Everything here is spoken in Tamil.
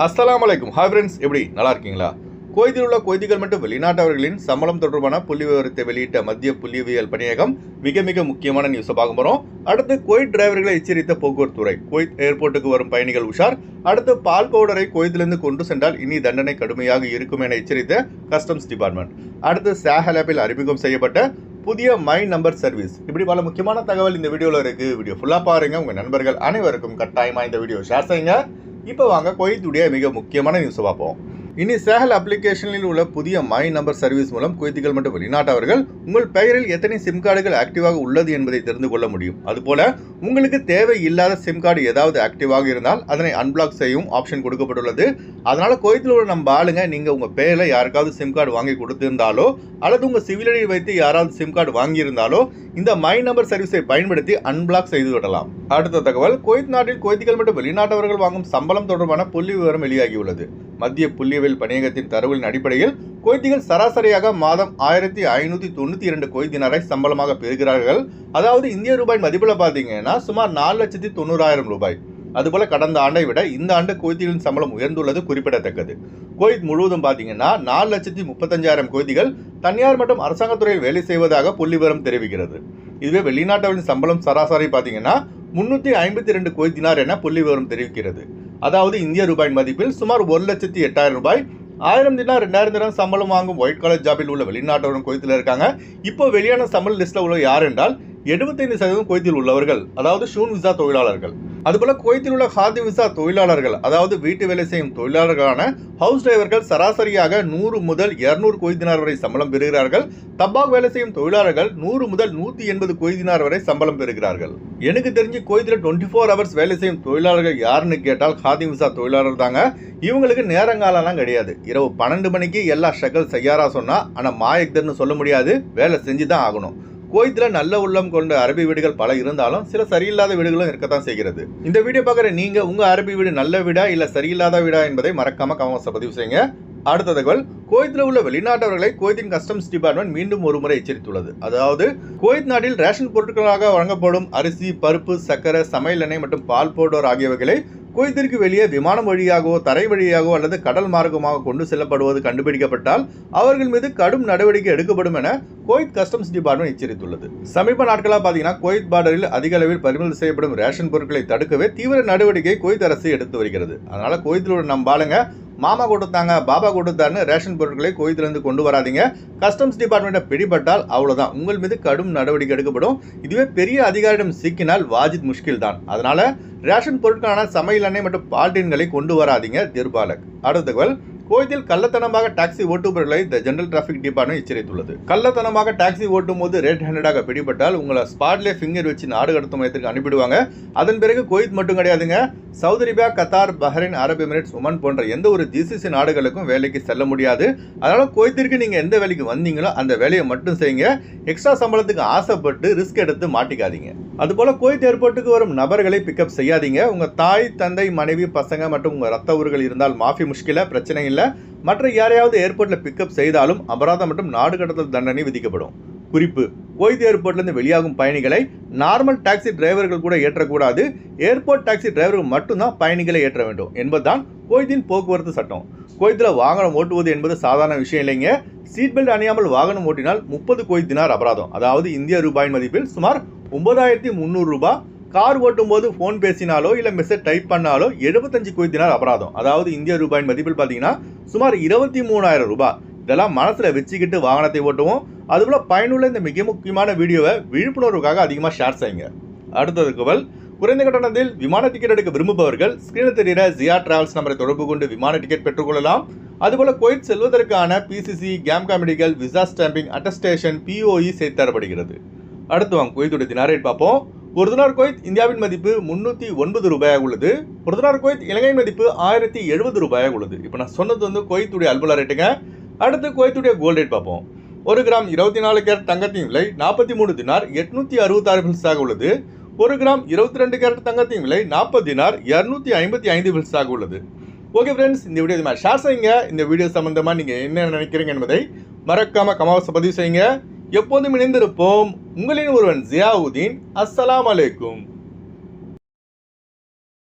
அஸ்ஸலாமு அலைக்கும். ஹாய் ஃப்ரெண்ட்ஸ், எப்படி நல்லா இருக்கீங்களா? குவைத்தில் உள்ள குவைத்திகள் மற்றும் வெளிநாட்டவர்களின் சம்பளம் தொடர்பான புள்ளி விவரத்தை வெளியிட்ட மத்திய புள்ளியியல் பணியகம் மிக முக்கியமான நியூஸை பார்க்க போகிறோம். அடுத்து குவைத் டிரைவர்களை எச்சரித்த போக்குவரத்து துறை. குவைத் ஏர்போர்ட்டுக்கு வரும் பயணிகள் உஷார். அடுத்து பால் பவுடரை குவைத்திலிருந்து கொண்டு சென்றால் இனி தண்டனை கடுமையாக இருக்கும் என எச்சரித்த கஸ்டம்ஸ் டிபார்ட்மெண்ட். அடுத்து சாஹல் ஆப்பில் அறிமுகம் செய்யப்பட்ட புதிய மை நம்பர் சர்வீஸ். இப்படி பல முக்கியமான தகவல் இந்த வீடியோவில் இருக்கு. வீடியோ ஃபுல்லாக பாருங்க. உங்கள் நண்பர்கள் அனைவருக்கும் கட்டாயமாக இந்த வீடியோ ஷேர் செய்யுங்க. இப்போ வாங்க குவைத்துடைய மிக முக்கியமான நியூஸ் பார்ப்போம். இனி சாஹல் அப்ளிகேஷனில் உள்ள புதிய மை நம்பர் சர்வீஸ் மூலம் குவைத்திகள் மற்றும் வெளிநாட்டவர்கள் உங்கள் பெயரில் எத்தனை சிம் கார்டுகள் ஆக்டிவாக உள்ளது என்பதை தெரிந்து கொள்ள முடியும். அதுபோல உங்களுக்கு தேவை இல்லாத சிம் கார்டு ஏதாவது ஆக்டிவாக இருந்தால் அதனை அன்பிளாக் செய்யும் ஆப்ஷன் கொடுக்கப்பட்டுள்ளது. அதனால குவைத்தில் உள்ள நம்ம ஆளுங்க நீங்க உங்க பெயரில் யாருக்காவது சிம் கார்டு வாங்கி கொடுத்திருந்தாலோ அல்லது உங்க சிவில் ஐடி வைத்து யாராவது சிம் கார்டு வாங்கியிருந்தாலோ இந்த மை நம்பர் சர்வீஸை பயன்படுத்தி அன்பிளாக் செய்து விடலாம். அடுத்த தகவல், குவைத் நாட்டில் குவைத்திகள் மற்றும் வெளிநாட்டவர்கள் வாங்கும் சம்பளம் தொடர்பான புள்ளி விவரம் வெளியாகியுள்ளது. மத்திய புள்ளியியல் பணியகத்தின் தரவுகளின் அடிப்படையில் குவைத்திகள் சராசரியாக மாதம் 1592 குவைத் தினாரை சம்பளமாக பெறுகிறார்கள். அதாவது இந்திய ரூபாய் மதிப்பில் பார்த்தீங்கன்னா சுமார் 4,90,000 ரூபாய். அதுபோல கடந்த ஆண்டை விட இந்த ஆண்டு குவைத்திகளின் சம்பளம் உயர்ந்துள்ளது குறிப்பிடத்தக்கது. குவைத் முழுவதும் பார்த்தீங்கன்னா 4,35,000 குவைத்திகள் தனியார் மற்றும் அரசாங்கத்துறையில் வேலை செய்வதாக புள்ளி விவரம் தெரிவிக்கிறது. இதுவே வெளிநாட்டவர்களின் சம்பளம் சராசரி பார்த்தீங்கன்னா 352 குவைத் தினார் என புள்ளி விவரம் தெரிவிக்கிறது. அதாவது இந்திய ரூபாய் மதிப்பில் சுமார் 1,08,000 ரூபாய். 1000 தினார் 2000 தினார் சம்பளம் வாங்கும் ஒயிட் காலர் ஜாபில் உள்ள வெளிநாட்டவர்கள் குவைத்தில் இருக்காங்க. இப்போ வெளியான சம்பள லிஸ்ட்ல உள்ள யார் என்றால் 75% குவைத்தில் உள்ளவர்கள், அதாவது ஷூன் விசா தொழிலாளர்கள். அதுபோல குவைத்தில் உள்ள ஹாதி விசா தொழிலாளர்கள், அதாவது வீட்டு வேலை செய்யும் தொழிலாளர்களான ஹவுஸ் டிரைவர்கள் சராசரியாக 100 முதல் 200 குவைத் தினார் வரை சம்பளம் பெறுகிறார்கள். தபாக் வேலை செய்யும் தொழிலாளர்கள் 100 முதல் 180 குவைத் தினார் வரை சம்பளம் பெறுகிறார்கள். எனக்கு தெரிஞ்சு குவைத்தில் 24 ஹவர்ஸ் வேலை செய்யும் தொழிலாளர்கள் யாருன்னு கேட்டால் ஹாதி விசா தொழிலாளர் தாங்க. இவங்களுக்கு நேரங்காலம்லாம் கிடையாது. இரவு 12 மணிக்கு எல்லா ஷக்கல் செய்யாரா சொன்னா ஆனால் மாயக்தர்னு சொல்ல முடியாது, வேலை செஞ்சு தான் ஆகணும். குவைத்தில் நல்ல உள்ளம் கொண்ட அரபி வீடுகள் பல இருந்தாலும் சில சரியில்லாத வீடுகளும் இருக்கத்தான் செய்கிறது. இந்த வீடியோ பார்க்குற நீங்க உங்க அரபி வீடு நல்ல வீடா இல்ல சரியில்லாத வீடா என்பதை மறக்காம கமெண்ட்ஸ்ல பதிவு செய்யுங்க. அடுத்த தகவல், குவைத்தில் உள்ள வெளிநாட்டவர்களை குவைத்தின் கஸ்டம்ஸ் டிபார்ட்மெண்ட் மீண்டும் ஒரு முறை எச்சரித்துள்ளது. அதாவது குவைத் நாட்டில் ரேஷன் பொருட்களாக வழங்கப்படும் அரிசி, பருப்பு, சக்கரை, சமையல் எண்ணெய் மற்றும் பால் பவுடர் ஆகியவைகளை குவைத்திற்கு வெளியே விமானம் வழியாகவோ தரை வழியாகவோ அல்லது கடல் மார்க்கமாக கொண்டு செல்லப்படுவது கண்டுபிடிக்கப்பட்டால் அவர்கள் மீது கடும் நடவடிக்கை எடுக்கப்படும் என குவைத் கஸ்டம்ஸ் டிபார்ட்மெண்ட் எச்சரித்துள்ளது. சமீப நாட்களாக பார்த்தீங்கன்னா குவைத் பார்டரில் அதிக அளவில் பறிமுதல் செய்யப்படும் ரேஷன் பொருட்களை தடுக்கவே தீவிர நடவடிக்கை குவைத் அரசு எடுத்து வருகிறது. அதனால குவைத்தில் உள்ள நம்ம ஆளுங்க மாமா கொடுத்தாங்க பாபா கொடுத்தாருன்னு ரேஷன் பொருட்களை குவைத்திலிருந்து கொண்டு வராதிங்க. கஸ்டம்ஸ் டிபார்ட்மெண்ட்டை பிடிபட்டால் அவ்வளவுதான், உங்கள் மீது கடும் நடவடிக்கை எடுக்கப்படும். இதுவே பெரிய அதிகாரியிடம் சிக்கினால் வாஜித் முஷ்கில் தான். அதனால ரேஷன் பொருட்களான சமையல் எண்ணெய் மற்றும் பால்டீன்களை கொண்டு வராதிங்க. தீர்பாலக். அடுத்த தகவல், குவைத்தில் கள்ளத்தனமாக டாக்ஸி ஓட்டுபவர்களை தி ஜெனரல் டிராஃபிக் டிபார்ட்மெண்ட் எச்சரித்துள்ளது. கள்ளத்தனமாக டாக்ஸி ஓட்டும் போது ரெட் ஹேண்டடாக பிடிபட்டால் உங்களை ஸ்பாட்லேயே ஃபிங்கர் வச்சு நாடு கடத்தும் மையத்திற்கு அனுப்பிடுவாங்க. அதன் பிறகு குவைத் மட்டும் கிடையாதுங்க, சவுதி அரேபியா, கத்தார், பஹ்ரைன், அரபு எமிரேட்ஸ், ஒமன் போன்ற எந்த ஒரு ஜிசிசி நாடுகளுக்கும் வேலைக்கு செல்ல முடியாது. அதனால குவைத்திற்கு நீங்க எந்த வேலைக்கு வந்தீங்களோ அந்த வேலையை மட்டும் செய்யுங்க. எக்ஸ்ட்ரா சம்பளத்துக்கு ஆசைப்பட்டு ரிஸ்க் எடுத்து மாட்டிக்காதீங்க. அதுபோல குவைத் ஏர்போர்ட்டுக்கு வரும் நபர்களை பிக்கப் செய்யாதீங்க. உங்க தாய், தந்தை, மனைவி, பசங்க மற்றும் உங்க ரத்த உறவுகள் இருந்தால் மாஃபி முஷ்கில, பிரச்சனை இல்லை. மற்ற யாரையாவது ஏர்போர்ட்ல பிக்கப் செய்தாலும் அபராதம் மற்றும் நாடு கடத்தல் தண்டனை விதிக்கப்படும். குறிப்பு, குவைத் ஏர்போர்ட்லேருந்து வெளியாகும் பயணிகளை நார்மல் டாக்ஸி டிரைவர்கள் கூட ஏற்றக்கூடாது. ஏர்போர்ட் டாக்ஸி டிரைவர்கள் மட்டும்தான் பயணிகளை ஏற்ற வேண்டும் என்பதுதான் குவைத்தின் போக்குவரத்து சட்டம். குவைத்தில் வாகனம் ஓட்டுவது என்பது சாதாரண விஷயம் இல்லைங்க. சீட் பெல்ட் அணியாமல் வாகனம் ஓட்டினால் 30 குவைத் தினார் அபராதம், அதாவது இந்திய ரூபாயின் மதிப்பில் சுமார் 9,300 ரூபாய். கார் ஓட்டும் போது போன் பேசினாலோ இல்ல மெசேஜ் டைப் பண்ணாலோ 75 குவைத் தினார் அபராதம், அதாவது இந்திய ரூபாயின் மதிப்பில் பார்த்தீங்கன்னா சுமார் 23,000 ரூபாய். இதெல்லாம் மனசுல வச்சுக்கிட்டு வாகனத்தை ஓட்டுவோம். அதுபோல பயனுள்ள இந்த மிக முக்கியமான வீடியோவை விழிப்புணர்வுக்காக அதிகமாக ஷேர் செய்யுங்க. அடுத்த தகவல், குறைந்த கட்டணத்தில் விமான டிக்கெட் எடுக்க விரும்புபவர்கள் ஸ்கிரீனில் தெரிகிற ஜியா டிராவல்ஸ் நம்பரை தொடர்பு கொண்டு விமான டிக்கெட் பெற்றுக்கொள்ளலாம். அதுபோல குவைத் செல்வதற்கான பிசிசி, கேம்கா medical, visa stamping, attestation, POE செய்து தரப்படுகிறது. அடுத்து வாங்க குவைத்துடைய தினார் ரேட் பார்ப்போம். ஒரு தினார் குவைத் இந்தியாவின் மதிப்பு 309 ரூபாயாக உள்ளது. ஒரு தினார் குவைத் இலங்கையின் மதிப்பு 1070 ரூபாயாக உள்ளது. இப்போ நான் சொன்னது வந்து குவைத்துடைய அல்பலா ரேட்டுங்க. அடுத்து குவைத்துடைய கோல்ட் ரேட் பார்ப்போம். 1 கிராம் 24 கேரட் தங்கத்தின் விலை 43 தினார் 866 பில்ஸாக உள்ளது. 1 கிராம் 22 கேரட் தங்கத்தின் விலை 40 தினார் 255 பில்ஸாக உள்ளது. ஓகே ஃப்ரெண்ட்ஸ், இந்த வீடியோ ஷேர் செய்யுங்க. இந்த வீடியோ சம்பந்தமாக நீங்கள் என்ன நினைக்கிறீங்க என்பதை மறக்காம கமெண்ட்ஸ் பதிவு செய்யுங்க. எப்போதும் இணைந்திருப்போம். உங்களின் ஒருவன் ஜியாவுதீன். அஸ்ஸலாமு அலைக்கும்.